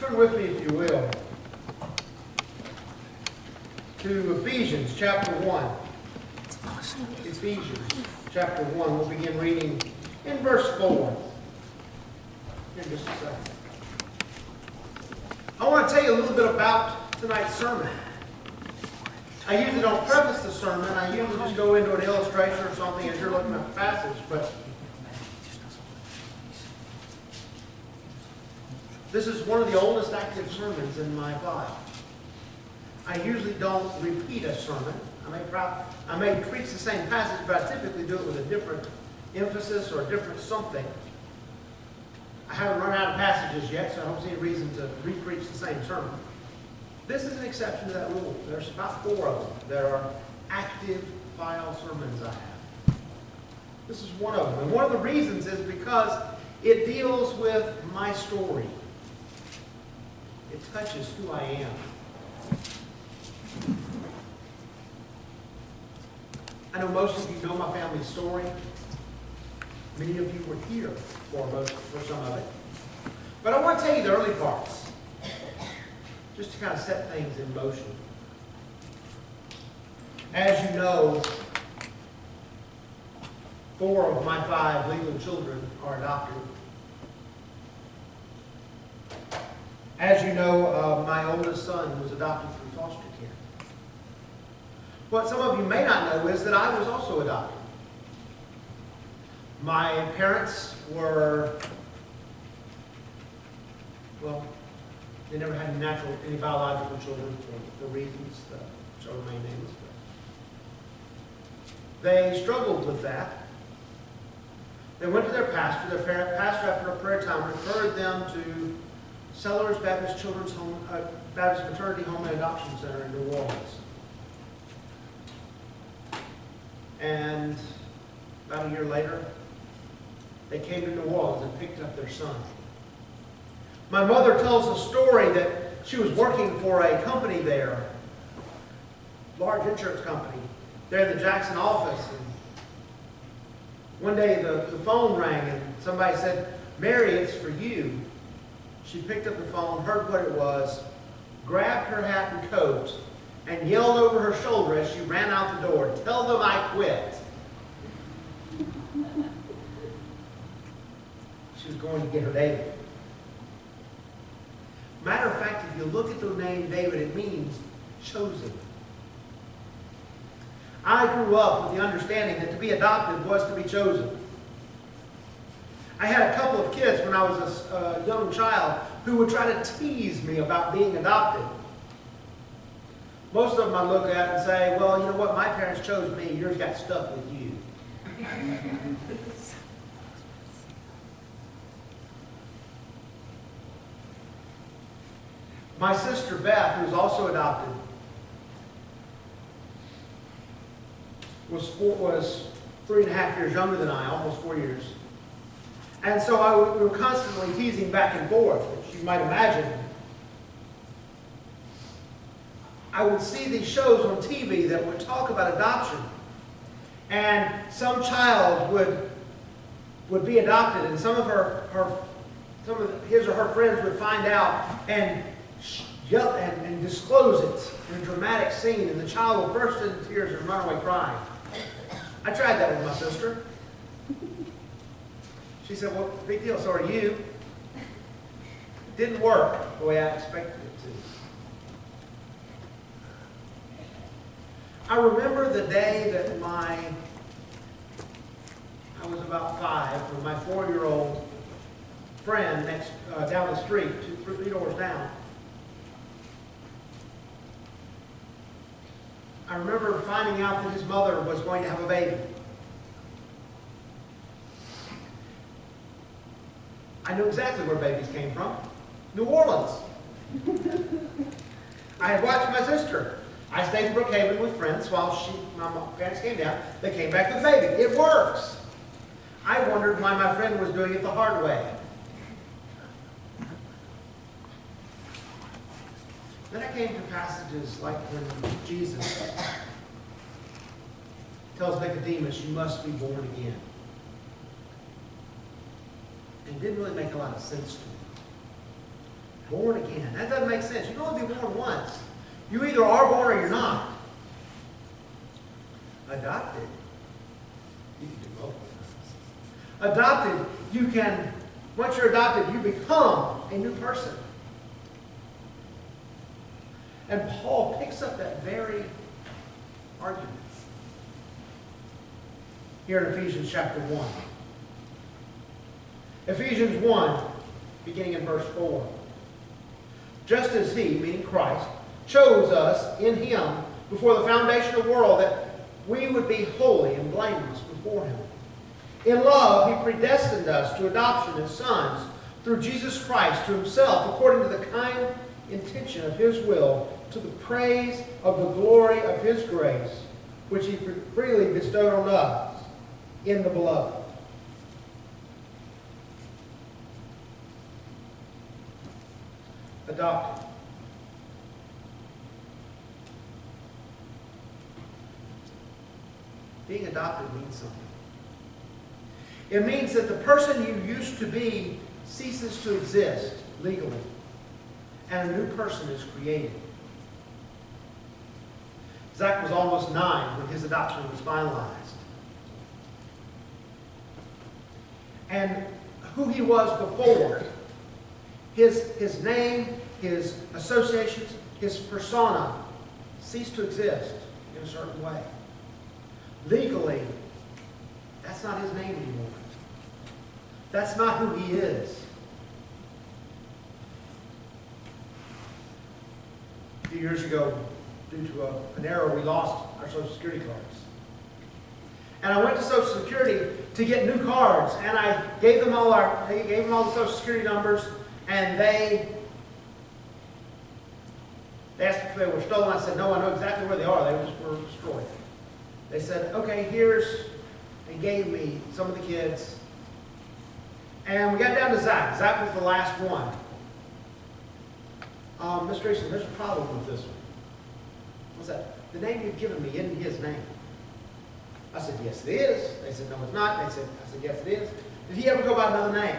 Turn with me, if you will, to Ephesians chapter 1. Ephesians chapter 1. We'll begin reading in verse 4. In just a second. I want to tell you a little bit about tonight's sermon. I usually don't preface the sermon. I usually just go into an illustration or something as you're looking at the passage. But this is one of the oldest active sermons in my file. I usually don't repeat a sermon. I may preach the same passage, but I typically do it with a different emphasis or a different something. I haven't run out of passages yet, so I don't see any reason to re-preach the same sermon. This is an exception to that rule. There's about 4 of them that are active file sermons I have. This is one of them. And one of the reasons is because it deals with my story. It touches who I am. I know most of you know my family's story. Many of you were here for some of it. But I want to tell you the early parts, just to kind of set things in motion. As you know, 4 of my 5 legal children are adopted. As you know, my oldest son was adopted through foster care. What some of you may not know is that I was also adopted. My parents were, well, they never had any biological children for reasons that shall remain nameless. They struggled with that. They went to their pastor. Their pastor, after a prayer time, referred them to Sellers Baptist Children's Home, Baptist Maternity Home and Adoption Center in New Orleans. And about a year later, they came to New Orleans and picked up their son. My mother tells a story that she was working for a company there, large insurance company, there in the Jackson office. And one day the phone rang and somebody said, "Mary, it's for you." She picked up the phone, heard what it was, grabbed her hat and coat, and yelled over her shoulder as she ran out the door, "Tell them I quit." She was going to get her David. Matter of fact, if you look at the name David, it means chosen. I grew up with the understanding that to be adopted was to be chosen. I had a couple of kids when I was a young child who would try to tease me about being adopted. Most of them I look at and say, "Well, you know what? My parents chose me. Yours got stuck with you." My sister Beth, who was also adopted, was 3.5 years younger than I, almost 4 years. And so we were constantly teasing back and forth, as you might imagine. I would see these shows on TV that would talk about adoption. And some child would be adopted, and some of his or her friends would find out and yell and disclose it in a dramatic scene, and the child will burst into tears and run away crying. I tried that with my sister. She said, "Well, big deal, so are you." It didn't work the way I expected it to. I remember the day that I was about 5, when my 4-year-old friend down the street, 3 doors down, I remember finding out that his mother was going to have a baby. I knew exactly where babies came from. New Orleans. I had watched my sister. I stayed in Brookhaven with friends while my parents came down. They came back with a baby. It works. I wondered why my friend was doing it the hard way. Then I came to passages like when Jesus tells Nicodemus, "You must be born again." And it didn't really make a lot of sense to me. Born again. That doesn't make sense. You can only be born once. You either are born or you're not. Adopted. You can do both. Adopted, you can, once you're adopted, you become a new person. And Paul picks up that very argument here in Ephesians chapter 1. Ephesians 1, beginning in verse 4. Just as he, meaning Christ, chose us in him before the foundation of the world that we would be holy and blameless before him. In love, he predestined us to adoption as sons through Jesus Christ to himself, according to the kind intention of his will, to the praise of the glory of his grace, which he freely bestowed on us in the beloved. Adopted. Being adopted means something. It means that the person you used to be ceases to exist legally, and a new person is created. Zach was almost 9 when his adoption was finalized. And who he was before, his name, his associations, his persona ceased to exist in a certain way. Legally, that's not his name anymore. That's not who he is. A few years ago, due to an error, we lost our Social Security cards. And I went to Social Security to get new cards, and I gave them all the Social Security numbers, and they asked if they were stolen. I said, no, I know exactly where they are. They just were destroyed. They said, okay, and gave me some of the kids. And we got down to Zach. Zach was the last one. Mr. Eastland, there's a problem with this one. What's that? The name you've given me isn't his name. I said, yes, it is. They said, no, it's not. I said, yes, it is. Did he ever go by another name?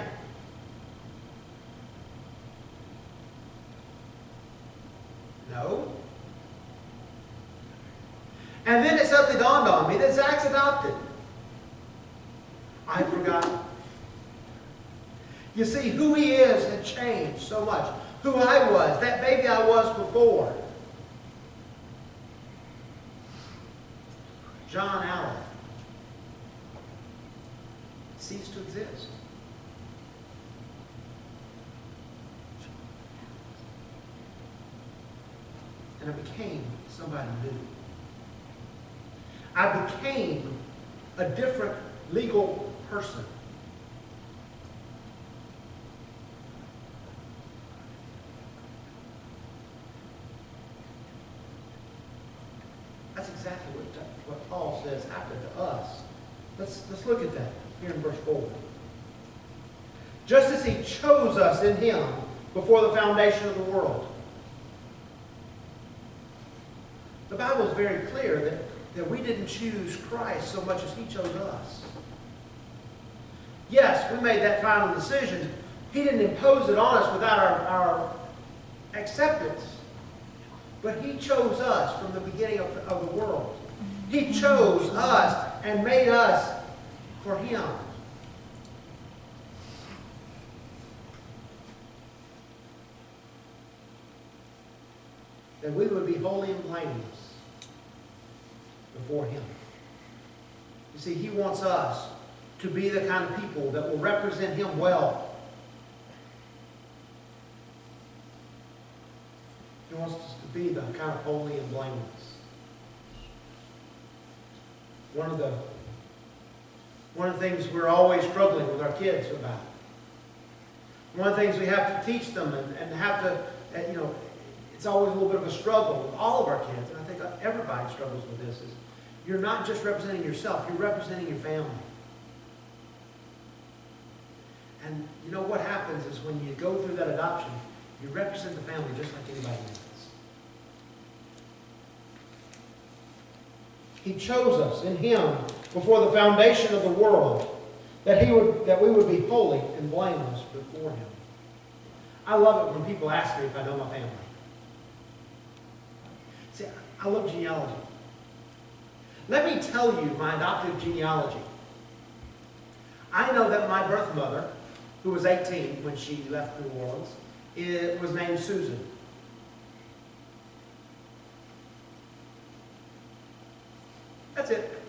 No. And then it suddenly dawned on me that Zach's adopted. I forgot. You see, who he is had changed so much. Who I was, that baby I was before. John Allen ceased to exist. And I became somebody new. I became a different legal person. That's exactly what Paul says happened to us. Let's look at that here in verse 4. Just as he chose us in him before the foundation of the world. The Bible is very clear that we didn't choose Christ so much as he chose us. Yes, we made that final decision. He didn't impose it on us without our acceptance. But he chose us from the beginning of the world. He chose us and made us for him. That we would be holy and blameless before him. You see, he wants us to be the kind of people that will represent him well. He wants us to be the kind of holy and blameless. One of the things we're always struggling with our kids about. One of the things we have to teach them and have to, it's always a little bit of a struggle with all of our kids. And I think everybody struggles with this. Is you're not just representing yourself, you're representing your family. And you know what happens is when you go through that adoption, you represent the family just like anybody else. He chose us in him before the foundation of the world, that we would be holy and blameless before him. I love it when people ask me if I know my family. See, I love genealogy. Let me tell you my adoptive genealogy. I know that my birth mother, who was 18 when she left New Orleans, was named Susan. That's it.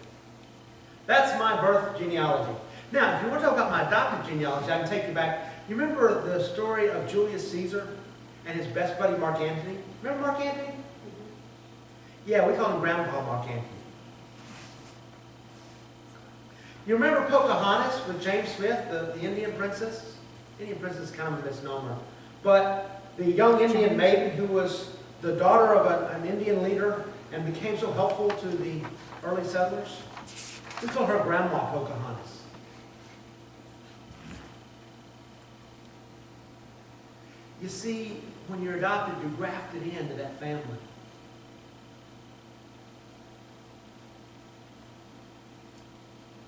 That's my birth genealogy. Now, if you want to talk about my adoptive genealogy, I can take you back. You remember the story of Julius Caesar and his best buddy Mark Antony? Remember Mark Antony? Yeah, we call him Grandpa Mark Antony. You remember Pocahontas with James Smith, the Indian princess? Indian princess is kind of a misnomer. But the young Indian maiden who was the daughter of an Indian leader and became so helpful to the early settlers? We call her Grandma Pocahontas. You see, when you're adopted, you're grafted into that family.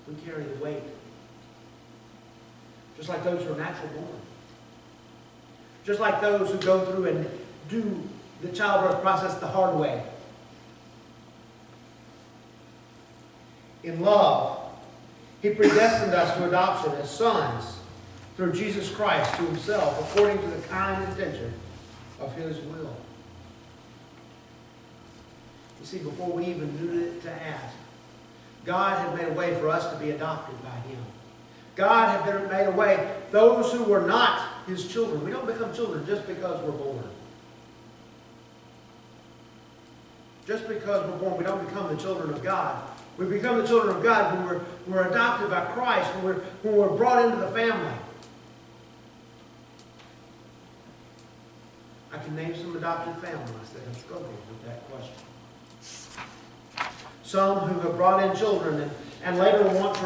We carry the weight. Just like those who are natural born. Just like those who go through and do the childbirth process the hard way. In love, He predestined us to adoption as sons through Jesus Christ to Himself, according to the kind intention of His will. You see, before we even knew to ask, God had made a way for us to be adopted by Him. God had made a way. Those who were not His children. We don't become children just because we're born. Just because we're born, we don't become the children of God. We become the children of God when we're adopted by Christ, when we're brought into the family. I can name some adopted families that have struggled with that question. Some who have brought in children and later want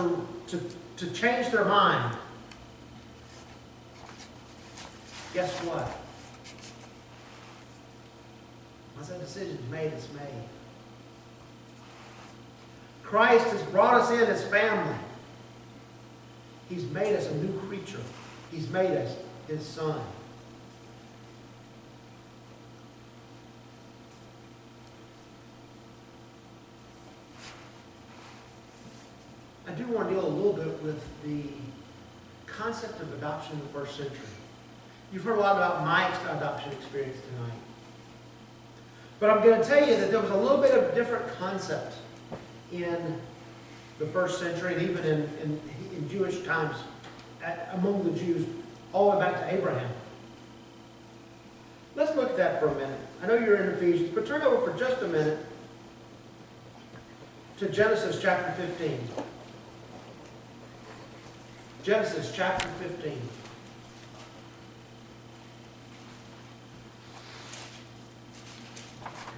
to change their mind. Guess what? Once that decision's made, it's made. Christ has brought us in as family. He's made us a new creature. He's made us His son. I do want to deal a little bit with the concept of adoption in the first century. You've heard a lot about my adoption experience tonight. But I'm going to tell you that there was a little bit of a different concept in the first century, and even in Jewish times, among the Jews, all the way back to Abraham. Let's look at that for a minute. I know you're in Ephesians, but turn over for just a minute to Genesis chapter 15. Genesis chapter 15.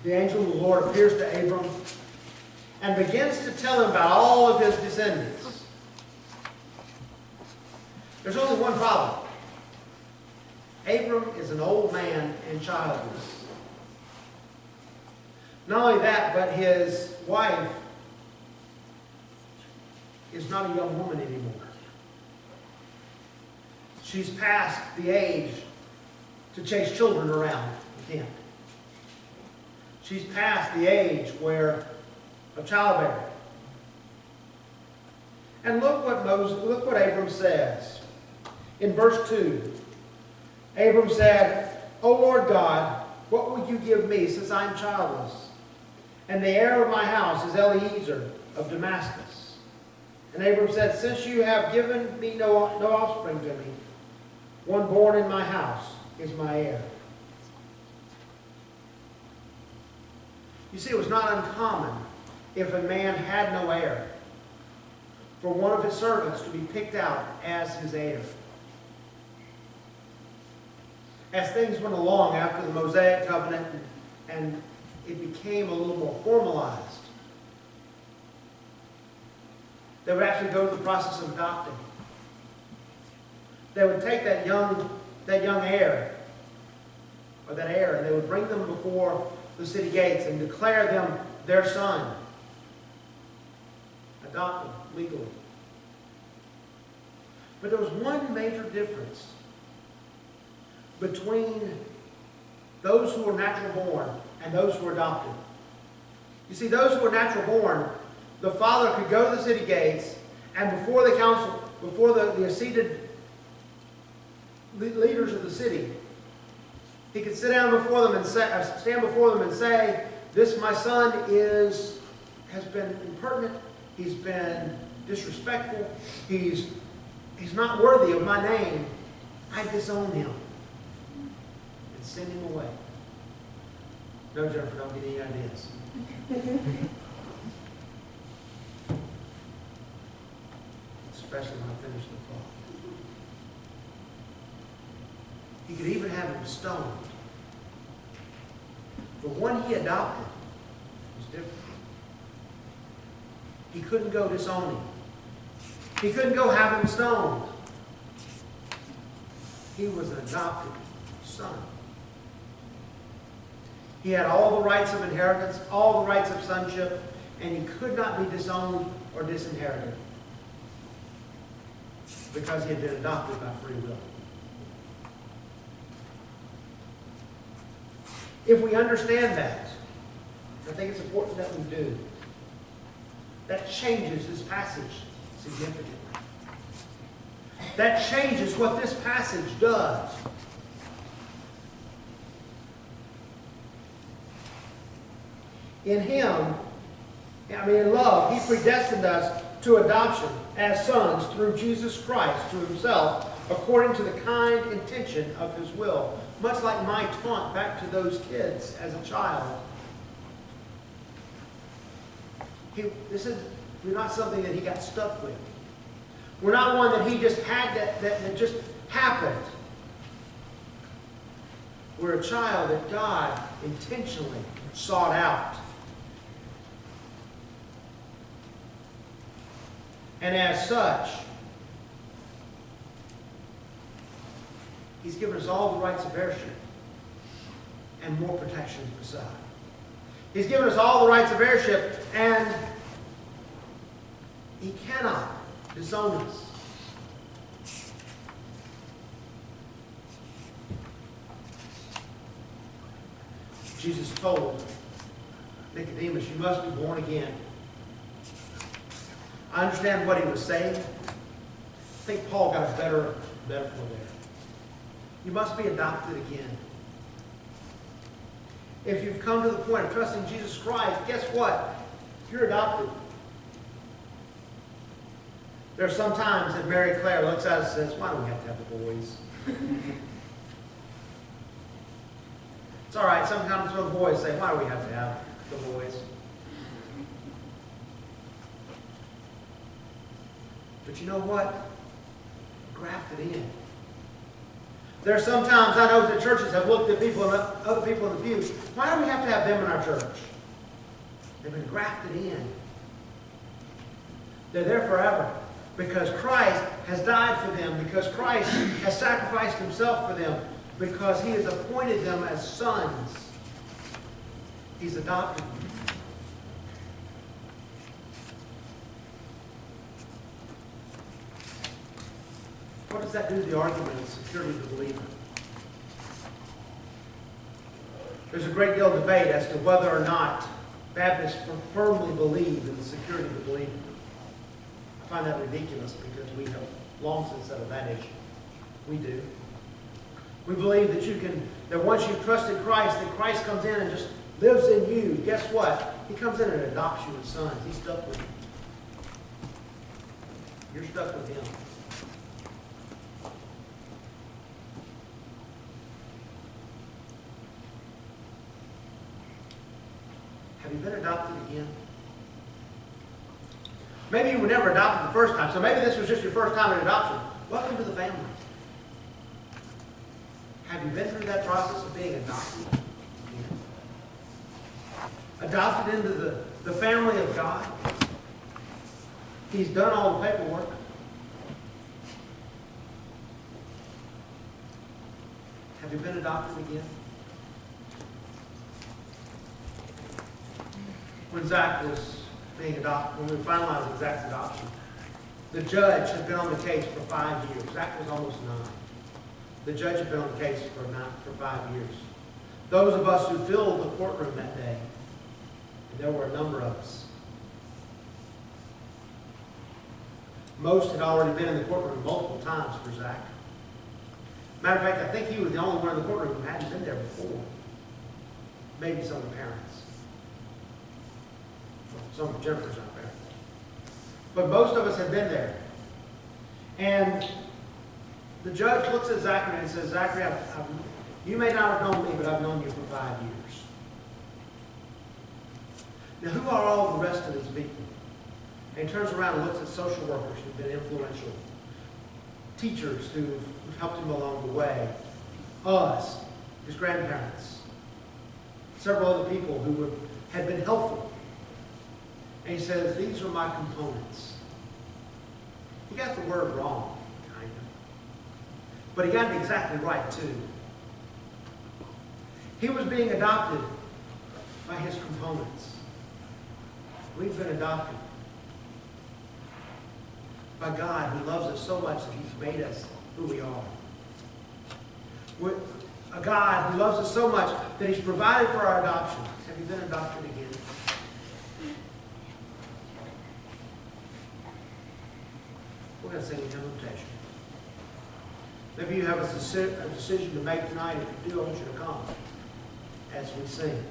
The angel of the Lord appears to Abram and begins to tell him about all of his descendants. There's only one problem. Abram is an old man and childless. Not only that, but his wife is not a young woman anymore. She's past the age to chase children around again. She's past the age of childbearing. And look what Abram says. In verse 2, Abram said, "O Lord God, what will you give me since I am childless? And the heir of my house is Eliezer of Damascus." And Abram said, "Since you have given me no offspring to me, one born in my house is my heir." You see, it was not uncommon, if a man had no heir, for one of his servants to be picked out as his heir. As things went along after the Mosaic covenant and it became a little more formalized, they would actually go through the process of adopting. They would take that young heir, or that heir, and they would bring them before the city gates and declare them their son. Adopt them legally. But there was one major difference. between those who are natural born and those who are adopted. You see, those who are natural born, the father could go to the city gates, and before the council, before the seated leaders of the city, he could sit down before them and stand before them and say, "This my son has been impertinent. He's been disrespectful. He's not worthy of my name. I disown him and send him away." No, Jennifer, don't get any ideas. Especially when I finish the thought. He could even have him stoned. But one he adopted was different. He couldn't go disown him. He couldn't go have him stoned. He was an adopted son. He had all the rights of inheritance, all the rights of sonship, and he could not be disowned or disinherited because he had been adopted by free will. If we understand that, I think it's important that we do, that changes this passage significantly. That changes what this passage does. In Him, in love, He predestined us to adoption as sons through Jesus Christ to Himself, according to the kind intention of His will. Much like my taunt back to those kids as a child. We're not something that He got stuck with. We're not one that He just had that just happened. We're a child that God intentionally sought out. And as such, He's given us all the rights of heirship and more protections beside. He's given us all the rights of heirship, and He cannot disown us. Jesus told Nicodemus, "You must be born again." I understand what he was saying. I think Paul got a better metaphor there. You must be adopted again. If you've come to the point of trusting Jesus Christ, guess what? You're adopted. There are some times that Mary Claire looks at us and says, "Why do we have to have the boys?" It's all right. Sometimes when boys say, "Why do we have to have the boys?" But you know what? Grafted in. There are some times I know that churches have looked at people and other people in the pews. Why do we have to have them in our church? They've been grafted in. They're there forever because Christ has died for them, because Christ has sacrificed Himself for them, because He has appointed them as sons. He's adopted them. What does that do to the argument of security of the believer? There's a great deal of debate as to whether or not Baptists firmly believe in the security of the believer. I find that ridiculous because we have long since settled that issue. We do. We believe that once you've trusted Christ, that Christ comes in and just lives in you. Guess what? He comes in and adopts you as sons. He's stuck with you. You're stuck with Him. Have you been adopted again? Maybe you were never adopted the first time, so maybe this was just your first time in adoption. Welcome to the family. Have you been through that process of being adopted again? Adopted into the family of God? He's done all the paperwork. Have you been adopted again? When Zach was being adopted, when we finalized Zach's adoption, the judge had been on the case for 5 years. Zach was almost 9. The judge had been on the case for 5 years. Those of us who filled the courtroom that day, and there were a number of us, most had already been in the courtroom multiple times for Zach. Matter of fact, I think he was the only one in the courtroom who hadn't been there before. Maybe some of the parents. Some of Jennifer's not parents. But most of us had been there. And the judge looks at Zachary and says, Zachary, you may not have known me, but I've known you for 5 years. Now, who are all the rest of these people? And he turns around and looks at social workers who've been influential, teachers who've helped him along the way, us, his grandparents, several other people who had been helpful. And he says, these are my components. He got the word wrong, kind of. But he got it exactly right, too. He was being adopted by his components. We've been adopted by God, who loves us so much that He's made us who we are. We're a God who loves us so much that He's provided for our adoption. Have you been adopted again? We're going to sing an invitation. Maybe you have a decision to make tonight. If you do, I want you to come as we sing.